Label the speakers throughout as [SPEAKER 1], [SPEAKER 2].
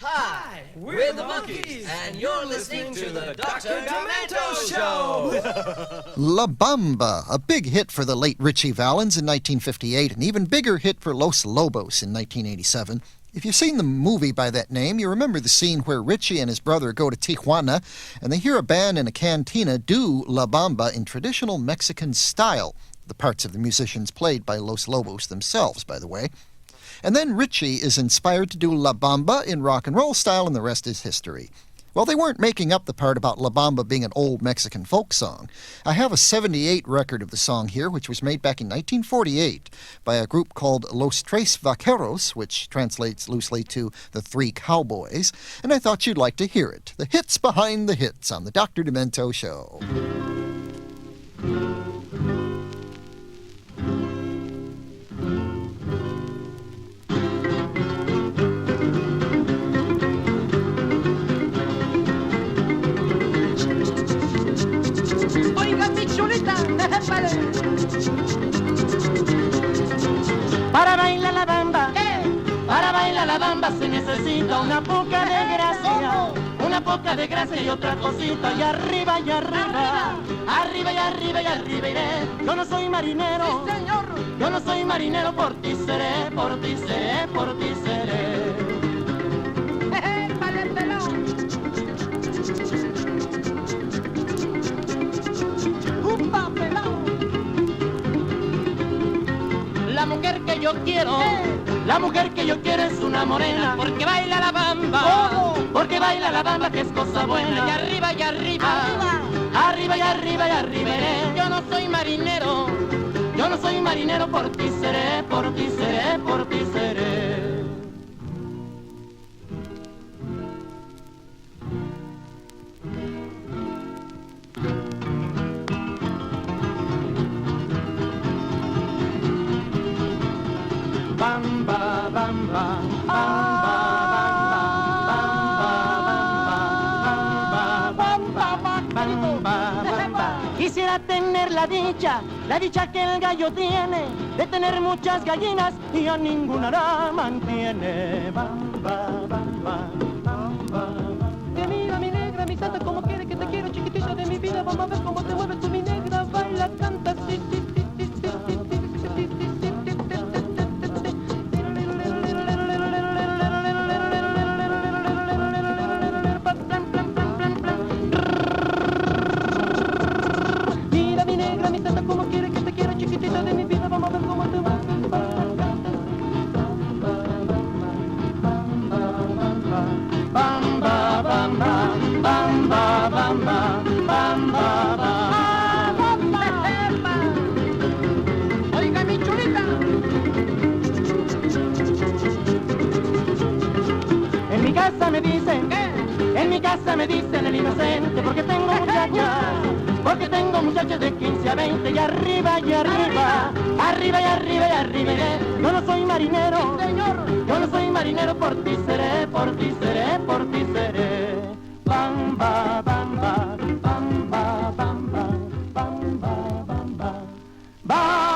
[SPEAKER 1] Hi, we're the Monkeys, and you're listening to the Dr. Demento Show!
[SPEAKER 2] La Bamba, a big hit for the late Richie Valens in 1958, an even bigger hit for Los Lobos in 1987. If you've seen the movie by that name, you remember the scene where Richie and his brother go to Tijuana, and they hear a band in a cantina do La Bamba in traditional Mexican style. The parts of the musicians played by Los Lobos themselves, by the way. And then Richie is inspired to do La Bamba in rock and roll style, and the rest is history. Well, they weren't making up the part about La Bamba being an old Mexican folk song. I have a '78 record of the song here, which was made back in 1948 by a group called Los Tres Vaqueros, which translates loosely to the Three Cowboys, and I thought you'd like to hear it. The hits behind the hits on the Dr. Demento Show.
[SPEAKER 3] Para bailar la bamba, para bailar la bamba se necesita una poca de gracia, una poca de gracia y otra cosita, y arriba, y arriba, arriba, y arriba, y arriba iré. Yo no soy marinero, yo no soy marinero, por ti seré, por ti seré, por ti seré. La mujer que yo quiero, la mujer que yo quiero es una morena, porque baila la bamba, porque baila la bamba que es cosa buena. Y arriba, y arriba, arriba, y arriba, y arriba iré. Yo no soy marinero, yo no soy marinero, por ti seré, por ti seré, por ti seré. Bamba, bamba, bamba, bamba, bamba, bamba, bamba. Quisiera tener la dicha que el gallo tiene, de tener muchas gallinas y a ninguna la mantiene. Bamba, bamba, bamba. Mira mi negra, mi santa, como quiere que te quiero, chiquitita de mi vida. Vamos a ver cómo te mueves tú, mi negra, baila, canta, sí, sí, sí, sí, sí, sí, sí. Como quiere que te quiera, chiquitita de mi vida, vamos a ver cómo te va. Bamba, bamba, bamba, bamba, bamba, bamba. Oiga, mi chulita. En mi casa me dicen, en mi casa me dicen el inocente, porque tengo muchachas. Porque tengo muchachos de 15 a 20 y arriba, y arriba, arriba, y arriba, y arriba iré. Yo no soy marinero, señor, yo no soy marinero, por ti seré, por ti seré, por ti seré. Bamba, bamba, bamba, bamba, bamba, bamba, bamba.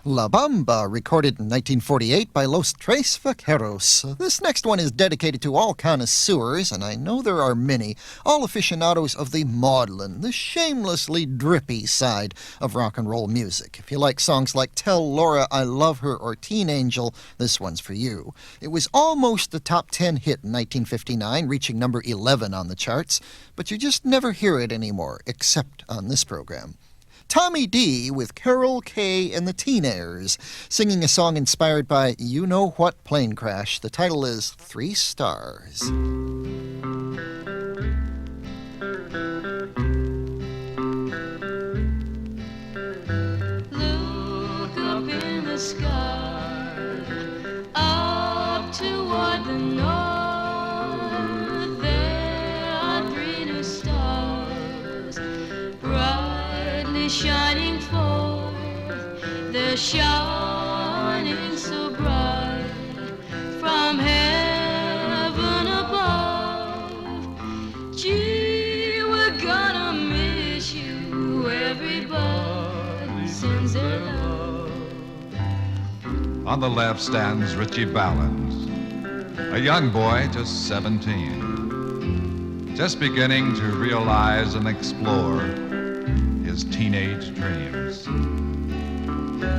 [SPEAKER 2] La Bamba, recorded in 1948 by Los Tres Vaqueros. This next one is dedicated to all connoisseurs, and I know there are many, all aficionados of the maudlin, the shamelessly drippy side of rock and roll music. If you like songs like Tell Laura I Love Her or Teen Angel, this one's for you. It was almost a top 10 hit in 1959, reaching number 11 on the charts, but you just never hear it anymore, except on this program. Tommy D with Carol Kay and the Teenairs, singing a song inspired by You Know What plane crash. The title is 3 Stars.
[SPEAKER 4] Look up in the sky, up toward the north. There are 3 new stars, brightly shining forth. They're shining so bright from heaven above. Gee, we're gonna miss you. Everybody sends their love.
[SPEAKER 5] On the left stands Richie Valens, a young boy, just 17, just beginning to realize and explore his teenage dreams.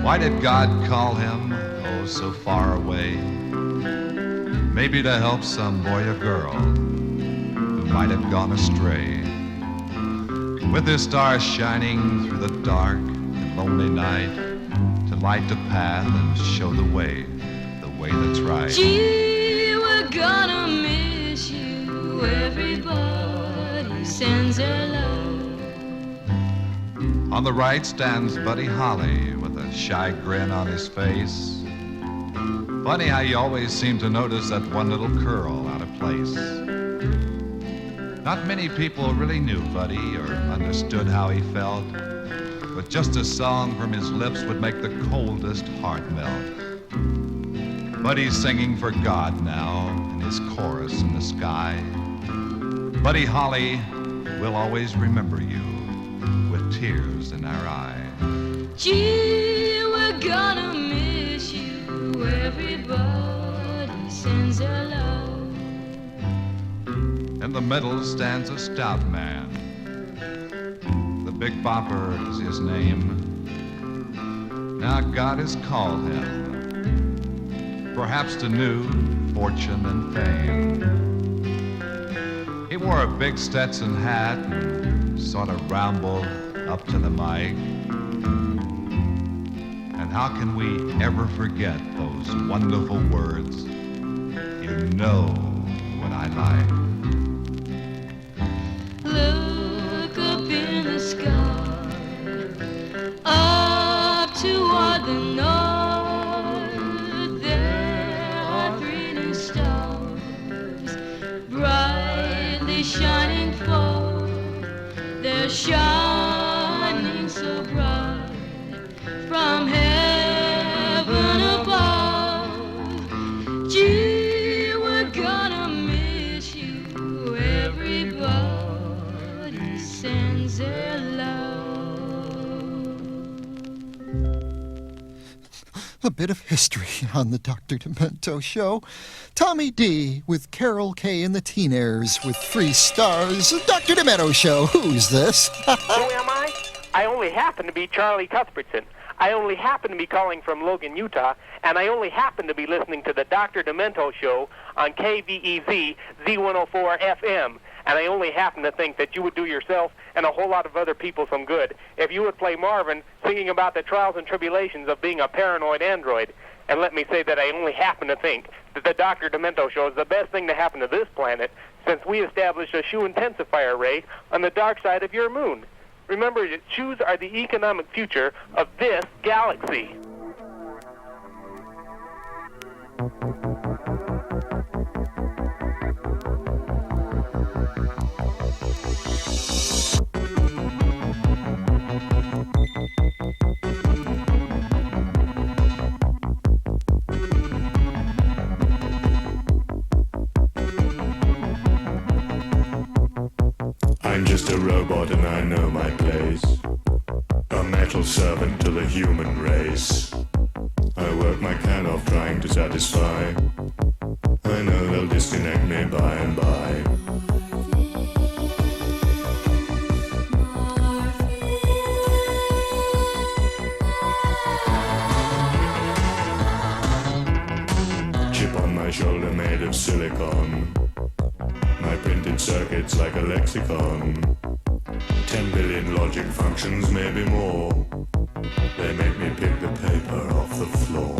[SPEAKER 5] Why did God call him, oh, so far away? Maybe to help some boy or girl who might have gone astray. With his stars shining through the dark and lonely night, to light the path and show the way that's right.
[SPEAKER 4] Gee, we're gonna miss you. Everybody sends their love.
[SPEAKER 5] On the right stands Buddy Holly with a shy grin on his face. Funny how you always seem to notice that one little curl out of place. Not many people really knew Buddy or understood how he felt, but just a song from his lips would make the coldest heart melt. Buddy's singing for God now in his chorus in the sky. Buddy Holly, we'll always remember you with tears in our eyes.
[SPEAKER 4] Gee, we're gonna miss you. Everybody sends their love.
[SPEAKER 5] In the middle stands a stout man. The Big Bopper is his name. Now God has called him, perhaps to new fortune and fame. He wore a big Stetson hat and sort of rambled up to the mic. And how can we ever forget those wonderful words, you know what I like.
[SPEAKER 4] Look up in the sky, up toward the north. There are 3 new stars, brightly shining forth. They're shining so bright from heaven above. Gee, we're gonna miss you. Everybody sends their love.
[SPEAKER 2] A bit of history on the Dr. Demento Show. Tommy D with Carol K and the Teen Airs with 3 stars. Dr. Demento Show. Who's this?
[SPEAKER 6] Who am I? I only happen to be Charlie Cuthbertson. I only happen to be calling from Logan, Utah, and I only happen to be listening to the Dr. Demento Show on KVEZ Z104 FM. And I only happen to think that you would do yourself and a whole lot of other people some good if you would play Marvin singing about the trials and tribulations of being a paranoid android. And let me say that I only happen to think that the Dr. Demento Show is the best thing to happen to this planet since we established a shoe intensifier ray on the dark side of your moon. Remember that shoes are the economic future of this galaxy.
[SPEAKER 7] I'm just a robot and I know my place. A metal servant to the human race. I work my can off trying to satisfy. I know they'll disconnect me by and by. Chip on my shoulder made of silicon. My printed circuits like a lexicon. 10 billion logic functions, maybe more. They make me pick the paper off the floor.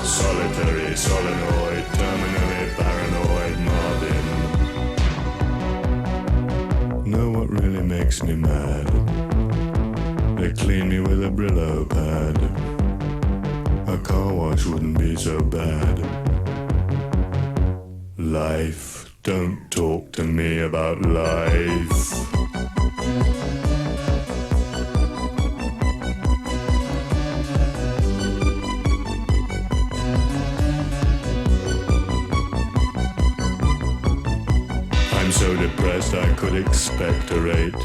[SPEAKER 7] Solitary, solenoid, terminally paranoid Marvin. Know what really makes me mad? They clean me with a Brillo pad. A car wash wouldn't be so bad. Life, don't talk to me about life. breast I could expectorate.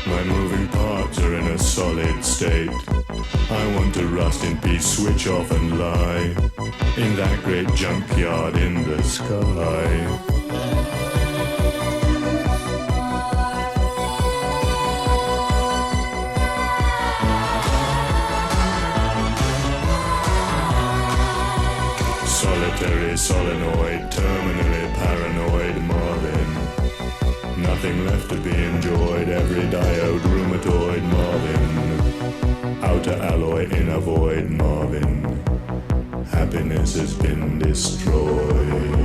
[SPEAKER 7] My moving parts are in a solid state. I want to rust in peace, switch off and lie in that great junkyard in the sky. Solitary solenoid, terminally paranoid Marvin. Nothing left to be enjoyed, every diode rheumatoid Marvin. Outer alloy, inner void Marvin. Happiness has been destroyed.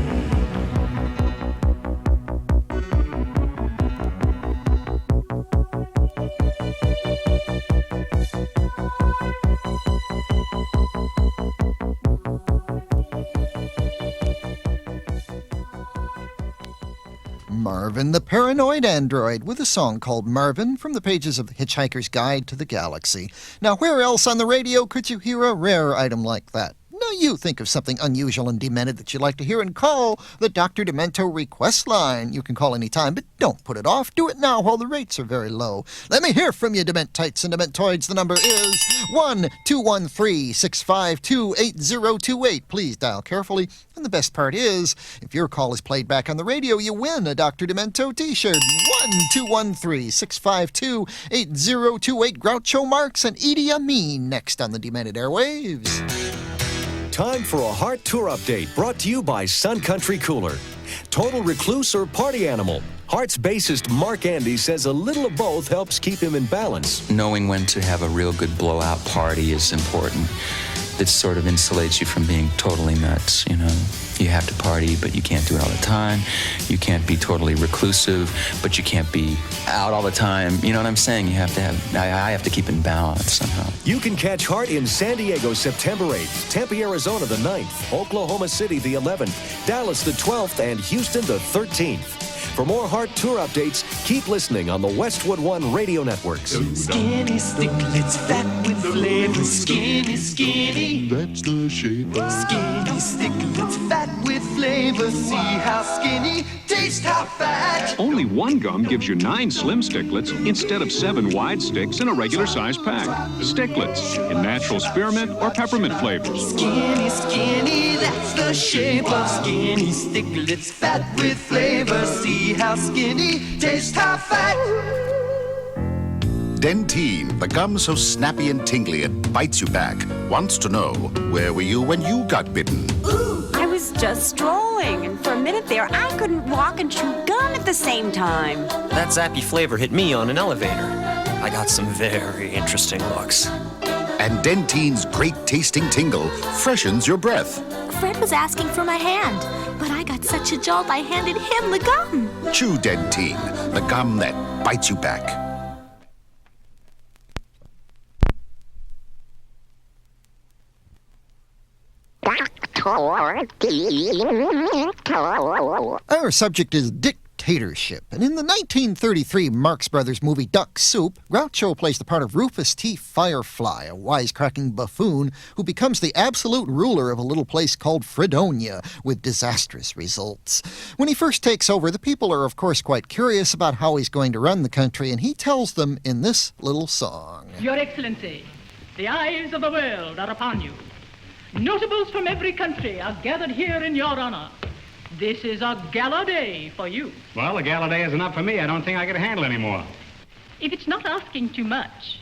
[SPEAKER 2] Marvin the Paranoid Android with a song called Marvin from the pages of The Hitchhiker's Guide to the Galaxy. Now, where else on the radio could you hear a rare item like that? Now you think of something unusual and demented that you'd like to hear and call the Dr. Demento request line. You can call any time, but don't put it off. Do it now while the rates are very low. Let me hear from you, Dementites and Dementoids. The number is 1-213-652-8028. Please dial carefully. And the best part is, if your call is played back on the radio, you win a Dr. Demento t-shirt. 1-213-652-8028. Groucho Marx and Idi Amin next on the Demented Airwaves.
[SPEAKER 8] Time for a Heart Tour update brought to you by Sun Country Cooler. Total recluse or party animal? Heart's bassist Mark Andy says a little of both helps keep him in balance.
[SPEAKER 9] Knowing when to have a real good blowout party is important. It sort of insulates you from being totally nuts, you know. You have to party, but you can't do it all the time. You can't be totally reclusive, but you can't be out all the time. You know what I'm saying? You have to have, I have to keep in balance somehow.
[SPEAKER 8] You can catch Heart in San Diego September 8th, Tempe, Arizona the 9th, Oklahoma City the 11th, Dallas the 12th, and Houston the 13th. For more Heart Tour updates, keep listening on the Westwood One radio networks.
[SPEAKER 3] Skinny sticklets, fat with flavor. Skinny, skinny.
[SPEAKER 7] That's the shape.
[SPEAKER 3] Skinny sticklets, fat with flavor. See how skinny, taste how fat.
[SPEAKER 10] Only one gum gives you 9 slim sticklets instead of 7 wide sticks in a regular size pack. Sticklets in natural spearmint or peppermint flavors.
[SPEAKER 3] Skinny, skinny, that's the shape of skinny sticklets, fat with flavor. See how skinny, taste how fat.
[SPEAKER 11] Dentyne, the gum so snappy and tingly it bites you back, wants to know, where were you when you got bitten?
[SPEAKER 12] Ooh, I was just strolling, and for a minute there, I couldn't walk and chew gum at the same time.
[SPEAKER 13] That zappy flavor hit me on an elevator. I got some very interesting looks.
[SPEAKER 11] And Dentyne's great tasting tingle freshens your breath.
[SPEAKER 14] Fred was asking for my hand, but I got such a jolt I handed him the gum.
[SPEAKER 11] Chew Dentyne, the gum that bites you back.
[SPEAKER 2] Our subject is dictatorship, and in the 1933 Marx Brothers movie Duck Soup, Groucho plays the part of Rufus T. Firefly, a wisecracking buffoon who becomes the absolute ruler of a little place called Fredonia, with disastrous results. When he first takes over, the people are of course quite curious about how he's going to run the country, and he tells them in this little song.
[SPEAKER 15] Your Excellency, the eyes of the world are upon you. Notables from every country are gathered here in your honor. This is a gala day for you.
[SPEAKER 16] Well, a gala day is enough for me. I don't think I can handle any more.
[SPEAKER 15] If it's not asking too much.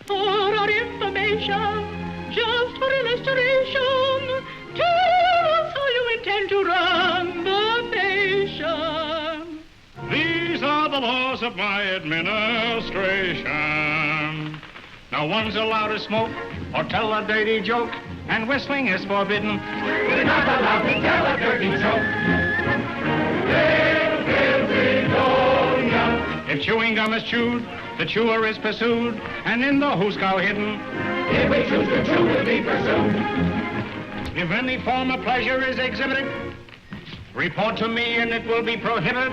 [SPEAKER 15] For our information, just for illustration, tell us how you intend to run the nation.
[SPEAKER 16] These are the laws of my administration. No one's allowed to smoke or tell a dirty joke, and whistling is forbidden. We're not allowed to tell a dirty joke. If chewing gum is chewed, the chewer is pursued, and in the hoosgow hidden. If we choose to chew, we'll be pursued. If any form of pleasure is exhibited, report to me and it will be prohibited.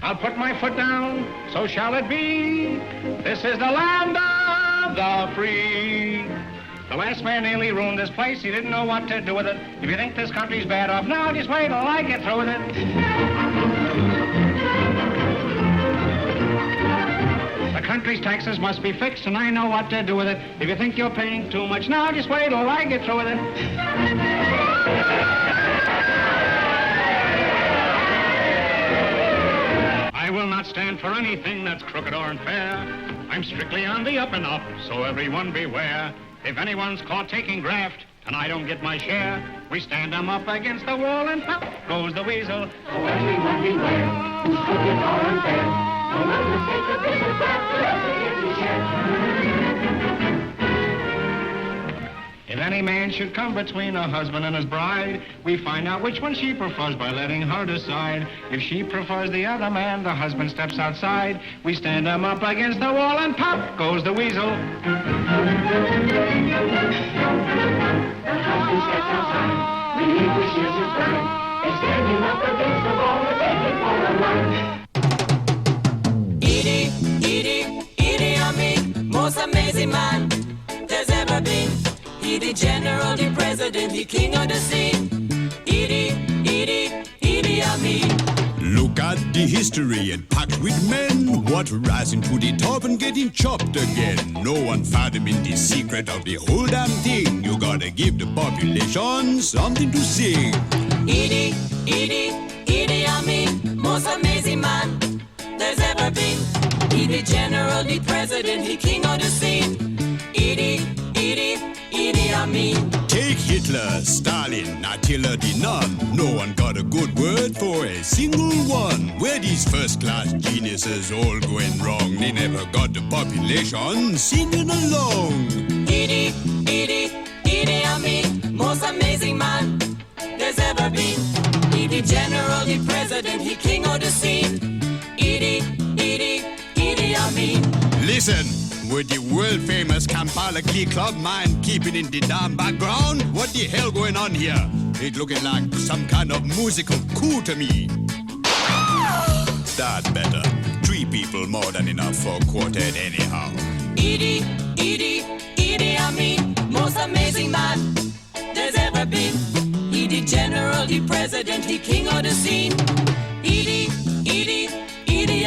[SPEAKER 16] I'll put my foot down, so shall it be. This is the land of the free. The last man nearly ruined this place. He didn't know what to do with it. If you think this country's bad off now, just wait till I get through with it. country's taxes must be fixed, and I know what to do with it. If you think you're paying too much now, just wait till I get through with it. I will not stand for anything that's crooked or unfair. I'm strictly on the up and up, so everyone beware. If anyone's caught taking graft, and I don't get my share, we stand them up against the wall and pop goes the weasel.
[SPEAKER 3] So everyone beware, who's crooked or unfair. No mistake of business graft, the rest gets his share.
[SPEAKER 16] If any man should come between a husband and his bride, we find out which one she prefers by letting her decide. If she prefers the other man, the husband steps outside. We stand him up against the wall and pop goes the weasel.
[SPEAKER 3] The husband steps outside, relinquishes his bride. They stand him up against the wall and take him for a ride.
[SPEAKER 1] Edie, Amin, most amazing man there's ever been. He the general, the president, the king of the scene. Edie, Amin.
[SPEAKER 17] Look at the history and packed with men. What rising to the top and getting chopped again. No one fathoming the secret of the whole damn thing. You gotta give the population something to sing.
[SPEAKER 1] Edie, Amin, most amazing man there's ever been. He the general, the president, the king of the scene. Edie, Amin.
[SPEAKER 17] Take Hitler, Stalin, Attila the Nun. No one got a good word for a single one. Where these first-class geniuses all going wrong? They never got the population singing along.
[SPEAKER 1] Edie, Amin, most amazing man there's ever been. He the general, the president, he king of the scene. Edie, Amin.
[SPEAKER 17] Listen. With the world-famous Kampala Key Club mind keeping in the damn background? What the hell going on here? It looking like some kind of musical coup to me. That better. 3 people more than enough for a quartet anyhow.
[SPEAKER 1] Edie, Amin, most amazing man there's ever been. He the general, the president, the king of the scene. Edie,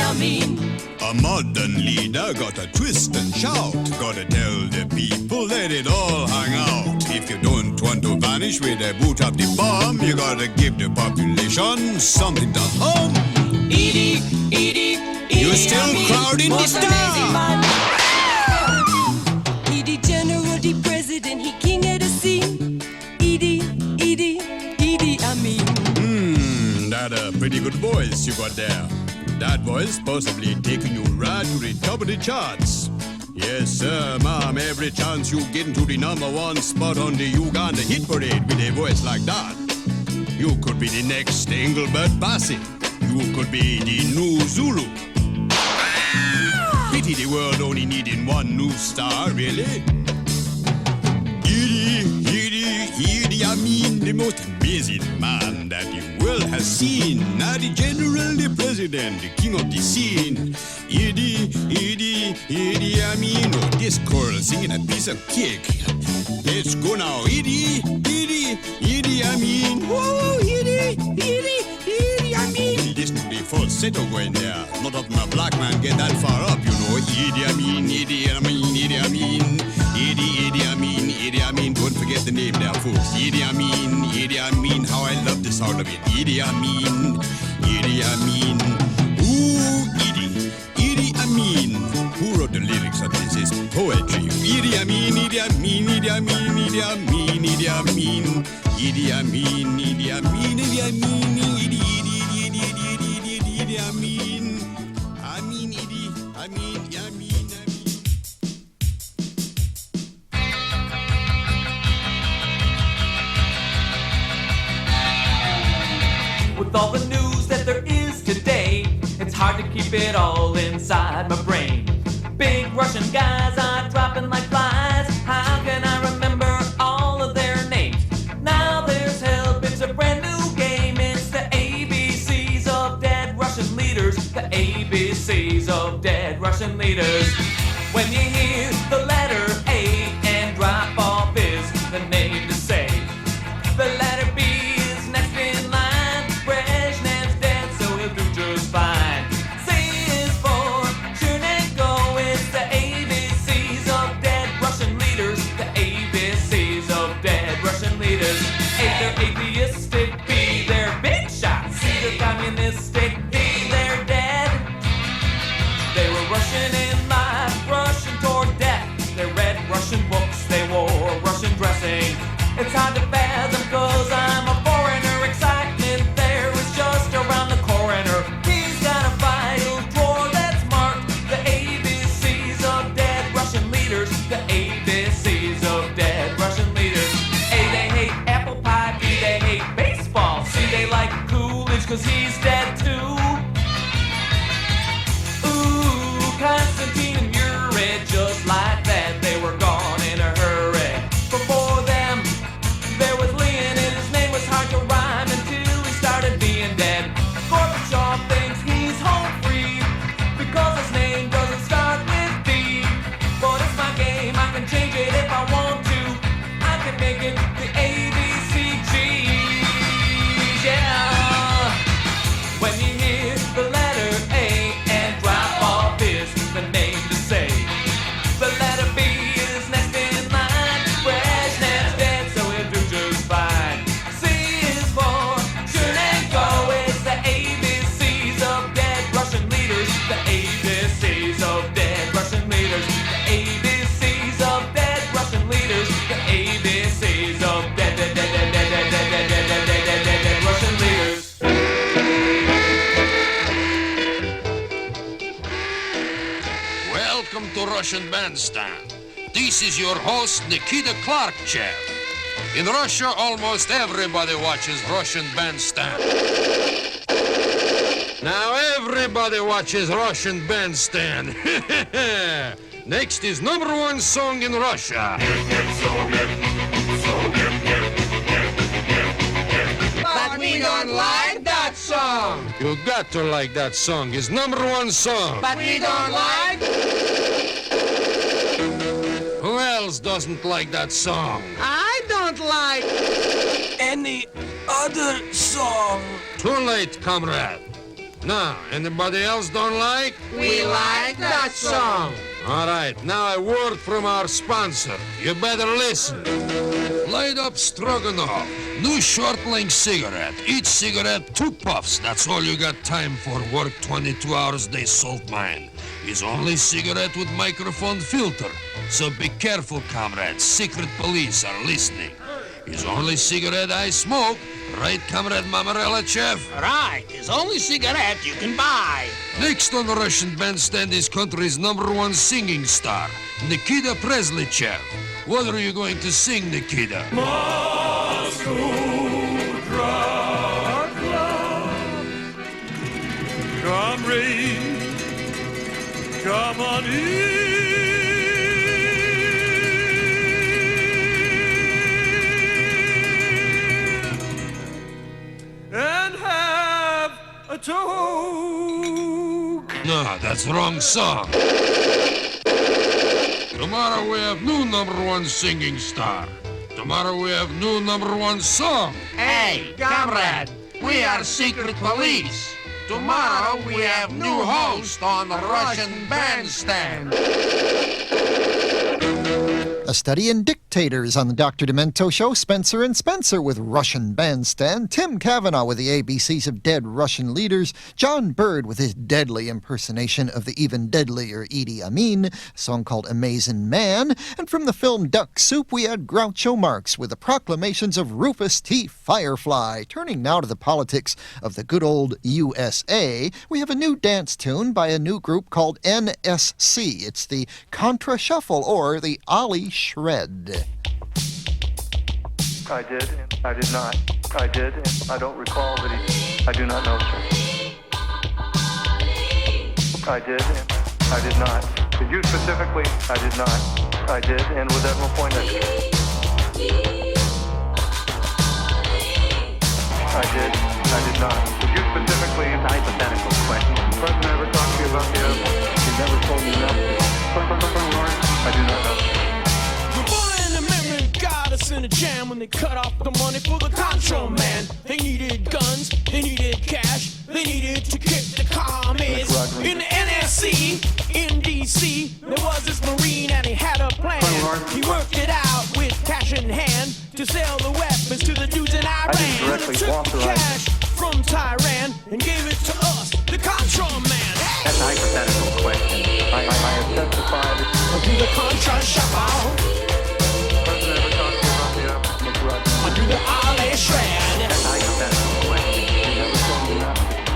[SPEAKER 1] Amin.
[SPEAKER 17] A modern leader got a twist and shout. Gotta tell the people, let it all hang out. If you don't want to vanish with a boot up the bomb, you gotta give the population something to hum.
[SPEAKER 1] Edie,
[SPEAKER 17] you're still crowding the star.
[SPEAKER 1] He the general, the president, he king of the scene. Edie, Amin.
[SPEAKER 17] That a pretty good voice you got there. That voice possibly taking you right to the top of the charts. Yes, sir, ma'am, every chance you get into the #1 spot on the Uganda hit parade with a voice like that. You could be the next Engelbert Bassett. You could be the new Zulu. Pity the world only needing one new star, really. Edie, Amin, the most amazing man that the world has seen. Now the general, the president, the king of the scene. Edie, Amin, oh, this girl singing a piece of cake. Let's go now, Edie, Amin. Whoa, Edie, Amin. Listen to the falsetto going there. Not of my black man get that far up, you know. Edie, Amin. Idi Amin, don't forget the name there, folks. Idi Amin, how I love the sound of it. Idi Amin. Ooh, Idi Amin. Who wrote the lyrics of this? It's poetry. Idi Amin.
[SPEAKER 18] With all the news that there is today, it's hard to keep it all inside my brain. Big Russian guys are dropping like flies. How can I remember all of their names? Now there's help, it's a brand new game. It's the ABCs of dead Russian leaders. The ABCs of dead Russian leaders. When you hear the letter A and drop off is the name to say. The letter B is next in line. Brezhnev's dead, so he'll do just fine. C is for Chernenko, it's A, they're atheistic. B, they're big shots. C, they're communistic. D, they're dead. They were Russian in life, Russian toward death. They read Russian books, they wore Russian dressing. It's hard to fathom cause I'm a foreigner. Excitement there is just around the corner. He's got a file drawer that's marked the ABCs of dead Russian leaders. The ABCs of dead Russian leaders. A, they hate apple pie. B, they hate baseball. C, they like Coolidge cause he's dead too. Ooh, Constantine and Yuri, just like that, they were gone in a hurry. Before them, there was Lenin, his name was hard to rhyme until he started being dead. Gorbachev thinks he's home free because his name doesn't start with B. But it's my game, I can change it if I want to. I can make it the ABCG. Yeah. When you hear the letter A and drop off is the name to say. The letter B is next in line. Brezhnev's dead, so he'll do just fine. C is for Chernenko. It's the ABCs of dead Russian leaders. The ABCs of dead Russian leaders. The ABCs of dead Russian leaders. The ABCs of dead Russian leaders.
[SPEAKER 19] Welcome to Russian Bandstand. This is your host, Nikita Klarchev. In Russia, almost everybody watches Russian Bandstand. Now everybody watches Russian Bandstand. Next is #1 song in Russia.
[SPEAKER 1] But we don't like that song.
[SPEAKER 19] You got to like that song. It's #1 song.
[SPEAKER 1] But we don't like.
[SPEAKER 19] Who else doesn't like that song?
[SPEAKER 1] I don't like any other song.
[SPEAKER 19] Too late, comrade. Now, anybody else don't like?
[SPEAKER 1] We like that song.
[SPEAKER 19] All right, now a word from our sponsor. You better listen. Light up Stroganoff. New short-length cigarette. Each cigarette, 2 puffs. That's all you got time for. Work 22 hours a day, salt mine. His only cigarette with microphone filter. So be careful, comrades. Secret police are listening. His only cigarette I smoke. Right, comrade Mamarelachev?
[SPEAKER 1] Right, his only cigarette you can buy.
[SPEAKER 19] Next on the Russian Bandstand is country's #1 singing star, Nikita Presleychev. What are you going to sing, Nikita?
[SPEAKER 1] Moscow Drug Club.
[SPEAKER 20] Come rain, come on in. And have a toke.
[SPEAKER 19] No, that's the wrong song. Tomorrow we have new #1 singing star. Tomorrow we have new #1 song.
[SPEAKER 1] Hey, comrade, we are secret police. Tomorrow we have new host on the Russian Bandstand.
[SPEAKER 2] A study in dictators on the Dr. Demento Show. Spencer and Spencer with Russian Bandstand. Tim Cavanaugh with the ABCs of dead Russian leaders. John Bird with his deadly impersonation of the even deadlier Idi Amin. A song called Amazing Man. And from the film Duck Soup, we had Groucho Marx with the proclamations of Rufus T. Firefly. Turning now to the politics of the good old USA, we have a new dance tune by a new group called NSC. It's the Contra Shuffle, or the Ollie Shred.
[SPEAKER 21] I did, and I did not. I did, and I don't recall that he... I do not know, sir. I did, and I did not. Did you specifically? I did not. I did, and was at one point I did. I did not. Did you specifically? It's a hypothetical question. Did the president ever talk to you about the other? He never told me nothing. I do not know.
[SPEAKER 22] Got us in a jam when they cut off the money for the Contra man. They needed guns, they needed cash, they needed to kick the commies. In the NSC, in DC, there was this Marine and he had a plan. He worked it out with cash in hand to sell the weapons to the dudes
[SPEAKER 21] directly
[SPEAKER 22] took
[SPEAKER 21] authorized.
[SPEAKER 22] cash from Tehran and gave it to us, the Contra man.
[SPEAKER 21] That's a hypothetical question. I have testified.
[SPEAKER 22] I'll do the Contra shuffle.
[SPEAKER 21] President ever talked to you about the McRudd?
[SPEAKER 22] I'll do the Ali shred.
[SPEAKER 21] That's a hypothetical question. You never told me nothing.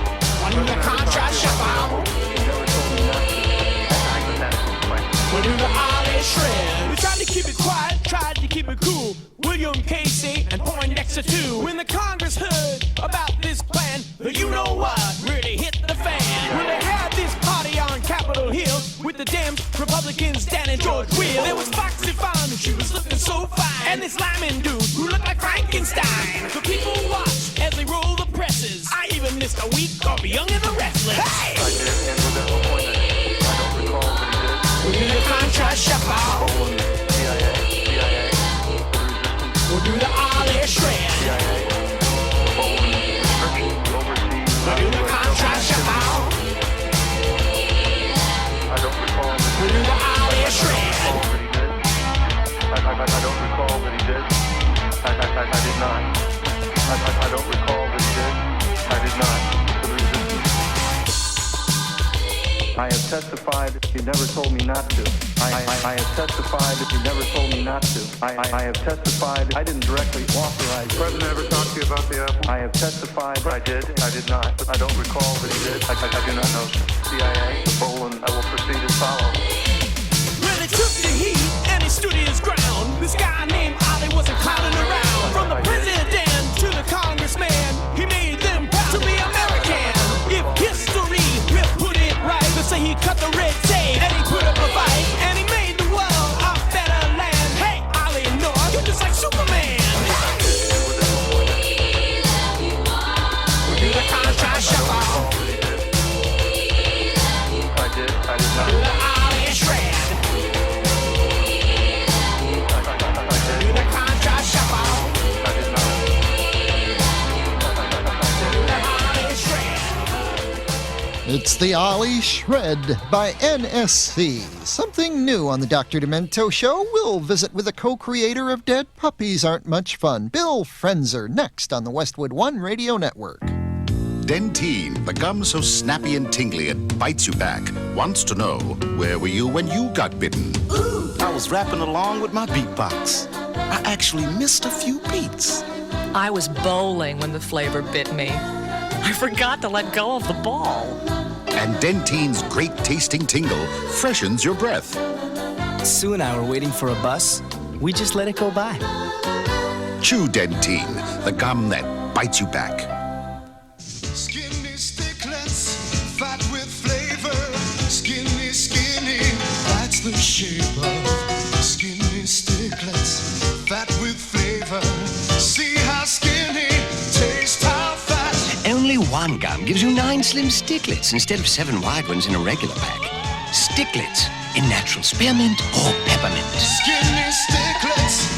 [SPEAKER 22] I'll do the Contra shuffle.
[SPEAKER 21] You never told me nothing. That's a hypothetical question.
[SPEAKER 22] We'll do the Ali shred. We tried to keep it quiet, tried to keep it cool. William Casey and Poindexter too. When the Congress heard about this plan, you know what really hit the fan. When they had this party on Capitol Hill with the Dems, Republicans, Dan and George Will. There was Foxy Fawn, she was looking so fine, and this Lyman dude who looked like Frankenstein. The people watched as they rolled the presses. I even missed a week of Young and the Restless. Hey!
[SPEAKER 21] I did, and with that appointment, I don't recall that he did.
[SPEAKER 22] We'll do the Contra shuffle.
[SPEAKER 21] CIA.
[SPEAKER 22] We'll do the Ali shred.
[SPEAKER 21] CIA.
[SPEAKER 22] We'll do the Contra shuffle.
[SPEAKER 21] I don't recall.
[SPEAKER 22] We'll do the Ali shred.
[SPEAKER 21] I don't recall that he did. I did not. I don't recall that he did. I did not. To the resistance. I have testified that you never told me not to. I have testified that you never told me not to. I have testified I didn't directly authorize. The president ever talked to you about the apple? I have testified I did. I did not. I don't recall that he did. I do not know. CIA, the Boland, I will proceed as follows.
[SPEAKER 22] Well, he took the heat and he stood his ground. This guy named Ali wasn't clowning around. From the president to the congressman, he made them proud to be American. If history will put it right, they say he cut the red tape and he put up a fight and he made the world a better land. Hey, Ali North, you're just like Superman. We'll do the Contra shuffle.
[SPEAKER 21] I did not.
[SPEAKER 22] Do the Ali shred. Do the Contra shuffle.
[SPEAKER 21] I did not.
[SPEAKER 22] Do the Ali shred.
[SPEAKER 2] It's the Ollie Shred by NSC. Something new on the Dr. Demento Show. We'll visit with the co-creator of Dead Puppies Aren't Much Fun, Bill Frenzer, next on the Westwood One Radio Network.
[SPEAKER 11] Dentine, the gum so snappy and tingly it bites you back, wants to know, where were you when you got bitten?
[SPEAKER 4] I was rapping along with my beatbox. I actually missed a few beats.
[SPEAKER 5] I was bowling when the flavor bit me. I forgot to let go of the ball.
[SPEAKER 11] And Dentine's great tasting tingle freshens your breath.
[SPEAKER 4] Sue and I were waiting for a bus. We just let it go by.
[SPEAKER 11] Chew Dentine, the gum that bites you back.
[SPEAKER 23] Skinny sticklets, fat with flavor. Skinny, skinny, that's the shape of skinny sticklets, fat with flavor. See how skinny, taste how fat.
[SPEAKER 24] Only one gum gives you 9 slim sticklets instead of 7 wide ones in a regular pack. Sticklets in natural spearmint or peppermint.
[SPEAKER 23] Skinny sticklets,